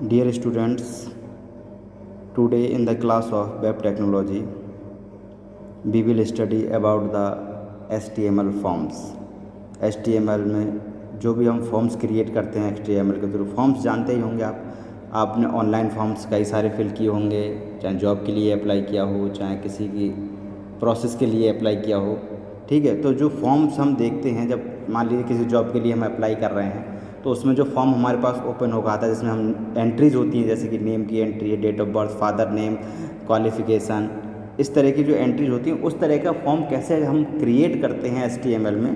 Dear students, today in the class of web technology, we will study about the HTML forms. HTML में जो भी हम forms create करते हैं HTML के थ्रू, फॉर्म्स जानते ही होंगे आपने ऑनलाइन फॉर्म्स कई सारे फिल किए होंगे, चाहे जॉब के लिए अप्लाई किया हो, चाहे किसी की प्रोसेस के लिए अप्लाई किया हो। ठीक है, तो जो फॉर्म्स हम देखते हैं, जब मान लीजिए किसी जॉब के लिए हम अप्लाई कर रहे हैं, तो उसमें जो फॉर्म हमारे पास ओपन होगा आता है, जिसमें हम एंट्रीज होती हैं, जैसे कि नेम की एंट्री है, date of birth, father name, qualification, इस तरह की जो एंट्रीज होती हैं, उस तरह का फॉर्म कैसे हम क्रिएट करते हैं HTML में,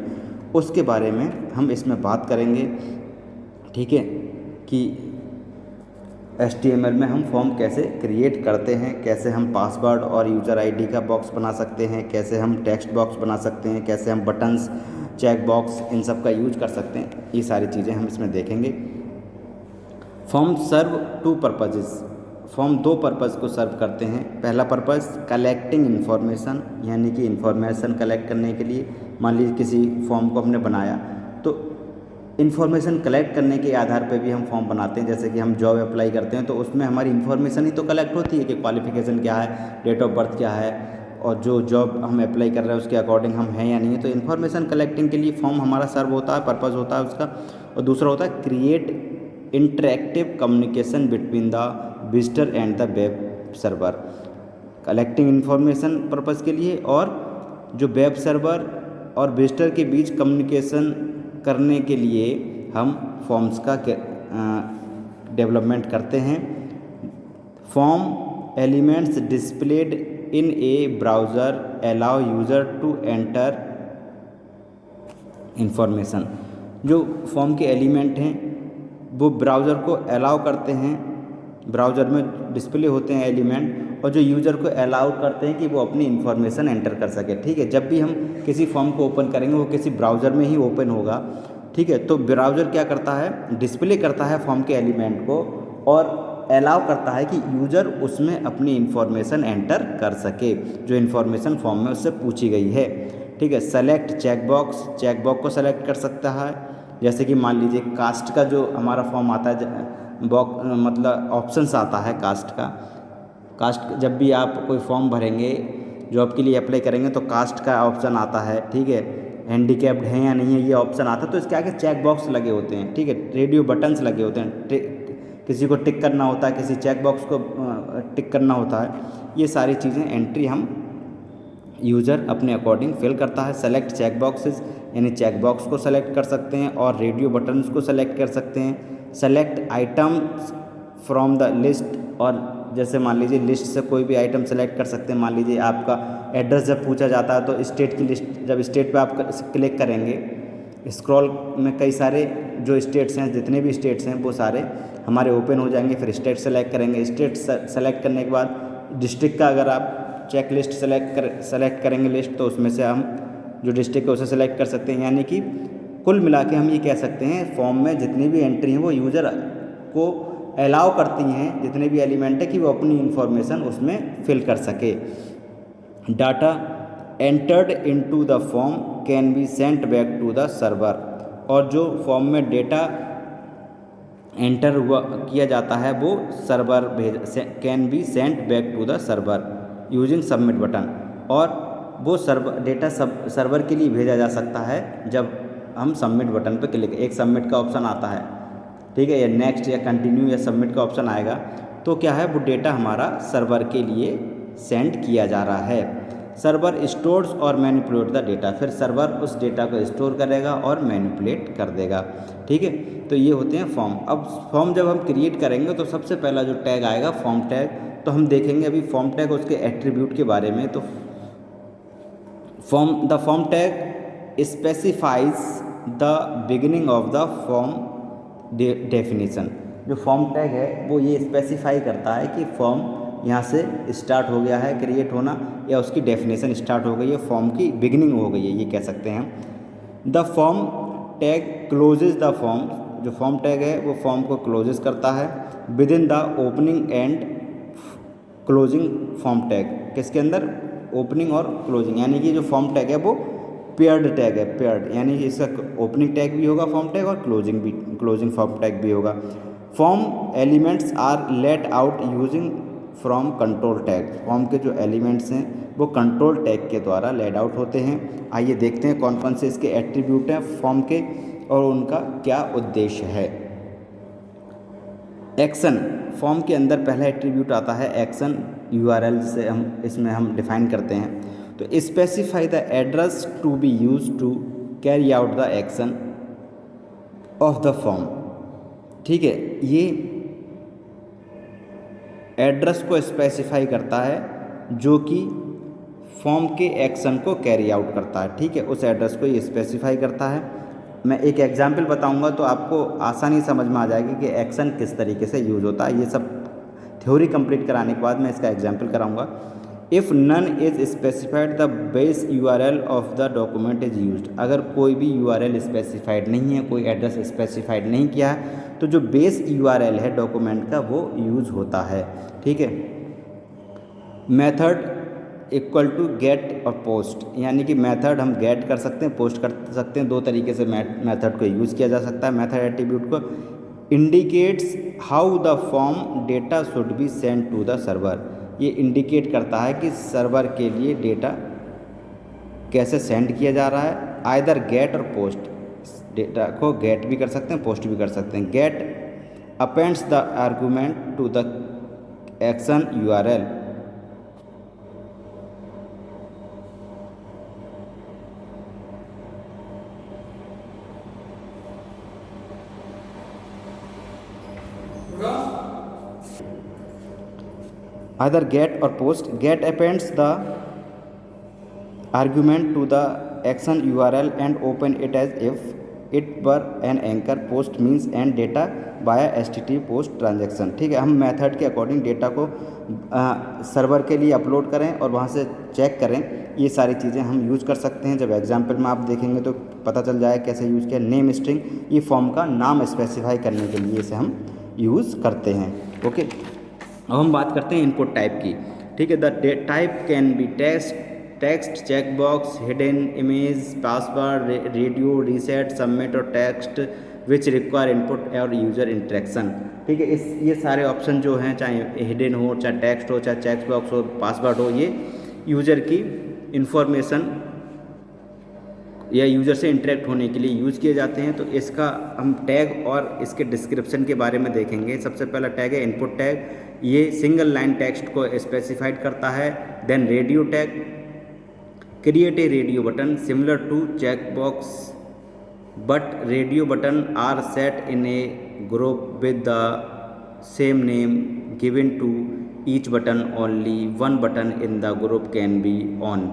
उसके बारे में हम इसमें बात करेंगे। ठीक है, कि HTML में हम फॉर्म कैसे क्रिएट करते हैं, कैसे हम पासवर्ड और यूज़र ID का बॉक्स बना सकते हैं, कैसे हम टेक्स्ट बॉक्स बना सकते हैं, कैसे हम बटन्स, चेक बॉक्स, इन सब का यूज कर सकते हैं। ये सारी चीज़ें हम इसमें देखेंगे। Form serve two purposes, form दो पर्पज़ को सर्व करते हैं। पहला पर्पज़ कलेक्टिंग इन्फॉर्मेशन, यानी कि इन्फॉर्मेशन कलेक्ट करने के लिए। मान लीजिए किसी फॉर्म को हमने बनाया, तो इन्फॉर्मेशन कलेक्ट करने के आधार पर भी हम फॉर्म बनाते हैं। जैसे कि हम जॉब अप्लाई करते हैं, तो उसमें हमारी इन्फॉर्मेशन ही तो कलेक्ट होती है कि क्वालिफ़िकेशन क्या है, डेट ऑफ बर्थ क्या है, और जो जॉब हम अप्लाई कर रहे हैं उसके अकॉर्डिंग हम हैं या नहीं है। तो इन्फॉर्मेशन कलेक्टिंग के लिए फॉर्म हमारा सर्व होता है, पर्पज़ होता है उसका। और दूसरा होता है create interactive communication between the visitor and the web server. Collecting information purpose के लिए, और जो वेब सर्वर और विजिटर के बीच कम्युनिकेशन करने के लिए हम फॉर्म्स का डेवलपमेंट करते हैं। Form elements displayed in a browser allow user to enter information। जो फॉर्म के एलिमेंट हैं वो ब्राउज़र को अलाउ करते हैं, ब्राउज़र में डिस्प्ले होते हैं एलिमेंट, और जो यूज़र को अलाउ करते हैं कि वो अपनी इन्फॉर्मेशन एंटर कर सके। ठीक है, जब भी हम किसी फॉर्म को ओपन करेंगे वो किसी ब्राउज़र में ही ओपन होगा। ठीक है, तो ब्राउज़र क्या करता है, डिस्प्ले करता है फॉर्म के एलिमेंट को, और अलाउ करता है कि यूज़र उसमें अपनी इन्फॉर्मेशन एंटर कर सके, जो इन्फॉर्मेशन फॉर्म में उससे पूछी गई है। ठीक है, सेलेक्ट चेकबॉक्स, चेकबॉक्स को सेलेक्ट कर सकता है। जैसे कि मान लीजिए कास्ट का जो हमारा फॉर्म आता है, बॉक्स मतलब ऑप्शंस आता है कास्ट का। कास्ट जब भी आप कोई फॉर्म भरेंगे, जॉब के लिए अप्लाई करेंगे, तो कास्ट का ऑप्शन आता है। ठीक है, हैंडीकैप्ड हैं या नहीं है ये ऑप्शन आता है। तो इसके आगे चेक बॉक्स लगे होते हैं। ठीक है, रेडियो बटन्स लगे होते हैं, किसी को टिक करना होता है, किसी चेक बॉक्स को टिक करना होता है। ये सारी चीज़ें एंट्री हम यूज़र अपने अकॉर्डिंग फिल करता है। सेलेक्ट चेक बॉक्सेस, यानी चेक बॉक्स को सेलेक्ट कर सकते हैं, और रेडियो बटन्स को सेलेक्ट कर सकते हैं। Select items from the list, और जैसे मान लीजिए लिस्ट से कोई भी आइटम सेलेक्ट कर सकते हैं। मान लीजिए आपका एड्रेस जब पूछा जाता है, तो स्टेट की लिस्ट, जब स्टेट पे आप क्लिक करेंगे, स्क्रॉल में कई सारे जो स्टेट्स हैं, जितने भी स्टेट्स हैं वो सारे हमारे ओपन हो जाएंगे। फिर स्टेट सेलेक्ट करेंगे, स्टेट सेलेक्ट करने के बाद डिस्ट्रिक्ट का अगर आप चेक लिस्ट सेलेक्ट करेंगे लिस्ट, तो उसमें से हम जो डिस्ट्रिक्ट है उसे सेलेक्ट कर सकते हैं। यानी कि कुल मिला के हम ये कह सकते हैं फॉर्म में जितनी भी एंट्री हैं वो यूज़र को अलाउ करती हैं, जितने भी एलिमेंट है, कि वो अपनी इन्फॉर्मेशन उसमें फिल कर सके। Data entered into the form can be sent back to the server, और जो फॉर्म में डेटा एंटर हुआ किया जाता है वो server can be sent back to the server using submit button, और वो डेटा सर्वर के लिए भेजा जा सकता है जब हम सबमिट बटन पर क्लिक, एक सबमिट का ऑप्शन आता है। ठीक है, या नेक्स्ट या कंटिन्यू या सबमिट का ऑप्शन आएगा, तो क्या है, वो डेटा हमारा सर्वर के लिए सेंड किया जा रहा है। सर्वर स्टोर्स और मैनिपुलेट द डेटा, फिर सर्वर उस डेटा को स्टोर करेगा और मैनिपुलेट कर देगा। ठीक है, तो ये होते हैं फॉर्म। अब फॉर्म जब हम क्रिएट करेंगे तो सबसे पहला जो टैग आएगा फॉर्म टैग, तो हम देखेंगे अभी फॉर्म टैग उसके एट्रीब्यूट के बारे में। तो form tag specifies the beginning of the form definition. जो फॉर्म टैग है वो ये स्पेसिफाई करता है कि फॉर्म यहाँ से स्टार्ट हो गया है क्रिएट होना, या उसकी डेफिनेशन स्टार्ट हो गई है, फॉर्म की बिगिनिंग हो गई है, ये कह सकते हैं हम। The form tag closes the form, जो फॉर्म टैग है वो फॉर्म को क्लोजेज करता है within the opening and closing form tag. किसके अंदर, ओपनिंग और क्लोजिंग, यानी कि जो फॉर्म टैग है वो पेयर्ड टैग है, पेयर्ड, यानी कि इसका ओपनिंग टैग भी होगा फॉर्म टैग, और क्लोजिंग फॉर्म टैग भी होगा। Form elements are laid out using form control tag. Form के जो एलिमेंट्स हैं वो कंट्रोल टैग के द्वारा लेट आउट होते हैं। आइए देखते हैं कौन कौन से इसके एट्रीब्यूट हैं फॉर्म के और उनका क्या उद्देश्य है। एक्शन, फॉर्म के अंदर पहला एट्रीब्यूट आता है एक्शन। यूआरएल से हम डिफाइन करते हैं। तो specify the address to be use to carry out the action of the form. ठीक है, ये एड्रेस को स्पेसिफाई करता है जो कि फॉर्म के एक्शन को कैरी आउट करता है। ठीक है, उस एड्रेस को ये स्पेसिफाई करता है। मैं एक एग्जांपल बताऊंगा तो आपको आसानी समझ में आ जाएगी कि एक्शन किस तरीके से यूज होता है। ये सब थ्योरी कंप्लीट कराने के बाद मैं इसका एग्जांपल कराऊंगा। If none is specified the base URL of the document is used. अगर कोई भी यूआरएल स्पेसिफाइड नहीं है, कोई एड्रेस स्पेसिफाइड नहीं किया है, तो जो बेस यूआरएल है डॉक्यूमेंट का वो यूज होता है। ठीक है, मेथड इक्वल टू गेट और पोस्ट, यानी कि मेथड हम गेट कर सकते हैं, पोस्ट कर सकते हैं। दो तरीके से मेथड को यूज़ किया जा सकता है। मेथड एट्रीब्यूट को indicates how the form data should be send to the server. ये इंडिकेट करता है कि सर्वर के लिए डेटा कैसे सेंड किया जा रहा है। आइदर गेट और पोस्ट, डेटा को गेट भी कर सकते हैं, पोस्ट भी कर सकते हैं। Get appends the argument to the action URL. either get or post. Get appends the argument to the action URL and open it as if it were an anchor. Post means and data via HTTP post transaction। ठीक है, हम method के according data को server के लिए upload करें और वहाँ से चेक करें, ये सारी चीज़ें हम यूज़ कर सकते हैं। जब एग्जाम्पल में आप देखेंगे तो पता चल जाएगा कैसे यूज़ किया। नेम स्ट्रिंग, ये फॉर्म का नाम स्पेसिफाई करने के लिए इसे हम यूज़ करते हैं। ओके, अब हम बात करते हैं इनपुट टाइप की। ठीक है, the type can be text, checkbox, hidden image, password, radio, reset, submit और टेक्स्ट विच रिक्वायर इनपुट और यूज़र इंटरेक्शन। ठीक है, ये सारे ऑप्शन जो हैं, चाहे हिडन हो, चाहे टेक्स्ट हो, चाहे चेकबॉक्स हो, पासवर्ड हो, ये यूज़र की इंफॉर्मेशन या यूज़र से इंटरेक्ट होने के लिए यूज़ किए जाते हैं। तो इसका हम टैग और इसके डिस्क्रिप्शन के बारे में देखेंगे। सबसे पहला टैग है इनपुट टैग, ये सिंगल लाइन टेक्स्ट को स्पेसिफाइड करता है। Then radio tag, create a radio button similar to checkbox but radio button are set in a group with the same name given to each button, only one button in the group can be on.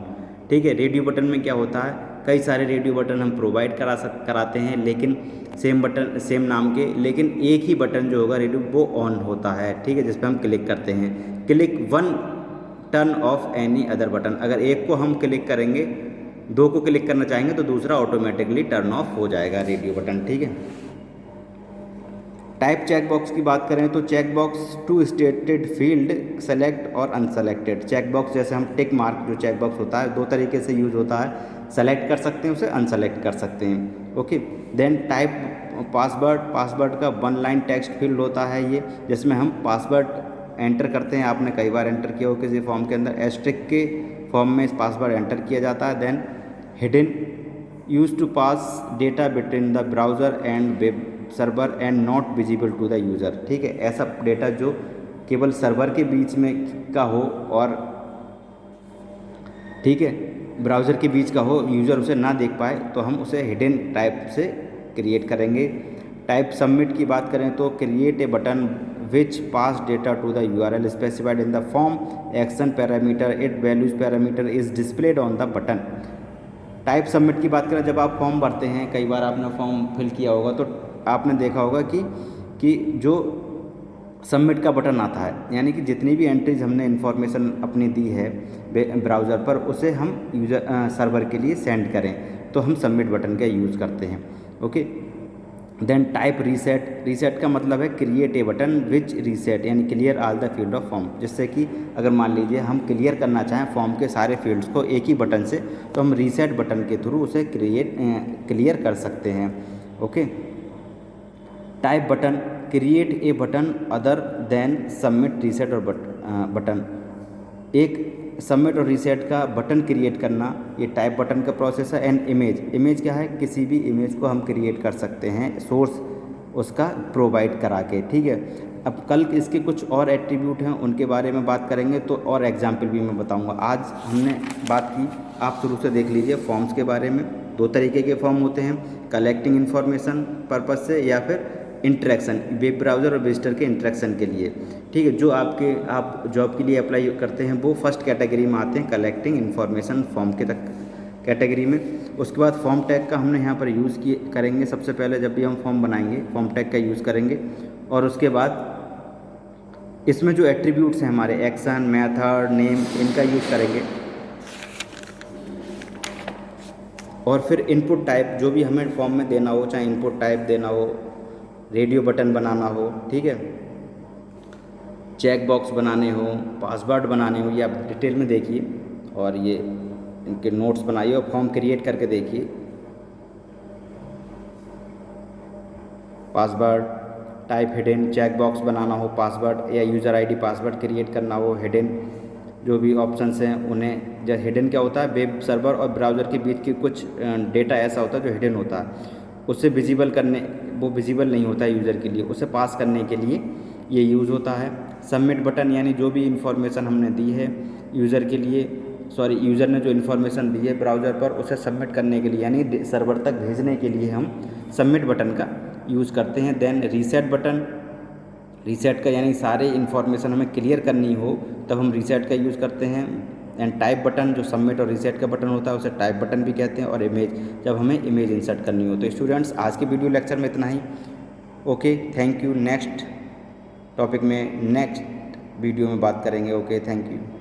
ठीक है, radio button में क्या होता है, कई सारे radio button हम provide कराते हैं, लेकिन सेम बटन, सेम नाम के, लेकिन एक ही बटन जो होगा रेडियो वो ऑन होता है। ठीक है, जिस पर हम क्लिक करते हैं। Click one turn off any other button, अगर एक को हम क्लिक करेंगे, दो को क्लिक करना चाहेंगे तो दूसरा ऑटोमेटिकली टर्न ऑफ हो जाएगा रेडियो बटन। ठीक है, टाइप चेकबॉक्स की बात करें तो checkbox two stated field select और अनसेलेक्टेड। चेकबॉक्स जैसे हम टिक मार्क जो चेकबॉक्स होता है, दो तरीके से यूज़ होता है, सेलेक्ट कर सकते हैं, उसे अनसेलेक्ट कर सकते हैं। ओके, देन टाइप पासवर्ड का वन लाइन टेक्स्ट फील्ड होता है ये, जिसमें हम पासवर्ड एंटर करते हैं। आपने कई बार एंटर किया हो किसी फॉर्म के अंदर, एस्ट्रिक के फॉर्म में पासवर्ड एंटर किया जाता है। Then hidden, use to pass data between the browser and web server and not visible to the user. ठीक है, ऐसा डेटा जो केवल सर्वर के बीच में का हो और ठीक है ब्राउज़र के बीच का हो, यूज़र उसे ना देख पाए, तो हम उसे हिडन टाइप से क्रिएट करेंगे। टाइप सबमिट की बात करें तो create a button which pass data to the URL specified in the form action parameter, it values parameter is displayed on the button. Type submit की बात करें, जब आप फॉर्म भरते हैं, कई बार आपने फॉर्म फिल किया होगा तो आपने देखा होगा कि जो सबमिट का बटन आता है, यानी कि जितनी भी एंट्रीज हमने इन्फॉर्मेशन अपनी दी है ब्राउज़र पर, उसे हम यूज़र सर्वर के लिए सेंड करें तो हम सबमिट बटन का यूज़ करते हैं। ओके, देन टाइप रीसेट का मतलब है create a button which reset, यानी clear all the field of form, जिससे कि अगर मान लीजिए हम क्लियर करना चाहें फॉर्म के सारे फील्ड्स को एक ही बटन से, तो हम रीसेट बटन के थ्रू उसे क्लियर कर सकते हैं। Okay, type button create a button other than submit reset और बटन। एक सबमिट और रीसेट का बटन क्रिएट करना, ये टाइप बटन का प्रोसेस है। एंड इमेज क्या है, किसी भी इमेज को हम क्रिएट कर सकते हैं सोर्स उसका प्रोवाइड करा के, ठीक है। अब कल इसके कुछ और एट्रीब्यूट हैं, उनके बारे में बात करेंगे, तो और एग्जाम्पल भी मैं बताऊंगा। आज हमने बात की, आप शुरू से देख लीजिए फॉर्म्स के बारे में। दो तरीके के फॉर्म होते हैं, कलेक्टिंग इन्फॉर्मेशन पर्पज़ से या फिर इंटरेक्शन, वेब ब्राउज़र और विजिटर के इंटरेक्शन के लिए, ठीक है। जो आप जॉब के लिए अप्लाई करते हैं वो फर्स्ट कैटेगरी में आते हैं, कलेक्टिंग इन्फॉर्मेशन फॉर्म के तक कैटेगरी में। उसके बाद फॉर्म टैग का हमने यहाँ पर यूज़ करेंगे। सबसे पहले जब भी हम फॉर्म बनाएंगे फॉर्म टैग का यूज़ करेंगे, और उसके बाद इसमें जो एट्रीब्यूट्स हैं हमारे एक्शन, मेथड, नेम, इनका यूज़ करेंगे। और फिर इनपुट टाइप, जो भी हमें फॉर्म में देना हो, चाहे इनपुट टाइप देना हो, रेडियो बटन बनाना हो, ठीक है, चेक बॉक्स बनाने हो, पासवर्ड बनाने हो, ये आप डिटेल में देखिए और ये इनके नोट्स बनाइए और फॉर्म क्रिएट करके देखिए। Password type hidden, check box बनाना हो, पासवर्ड या यूज़र आईडी पासवर्ड क्रिएट करना हो, हिडन जो भी ऑप्शंस हैं उन्हें, जैसे हिडन क्या होता है, वेब सर्वर और ब्राउज़र के बीच की कुछ डेटा ऐसा होता है जो हिडन होता है, उससे विजिबल करने, वो विजिबल नहीं होता है यूज़र के लिए, उसे पास करने के लिए ये यूज़ होता है। सबमिट बटन यानी जो भी इंफॉर्मेशन हमने दी है यूज़र के लिए, यूज़र ने जो इन्फॉर्मेशन दी है ब्राउज़र पर, उसे सबमिट करने के लिए यानी सर्वर तक भेजने के लिए हम सबमिट बटन का यूज़ करते हैं। देन रीसेट बटन, रीसेट का यानी सारे इन्फॉर्मेशन हमें क्लियर करनी हो तब हम रीसेट का यूज़ करते हैं। एंड टाइप बटन, जो सबमिट और रीसेट का बटन होता है उसे टाइप बटन भी कहते हैं। और इमेज, जब हमें इमेज इंसर्ट करनी हो। तो स्टूडेंट्स, आज के वीडियो लेक्चर में इतना ही। Okay, thank you. Next topic में नेक्स्ट वीडियो में बात करेंगे। Okay, thank you.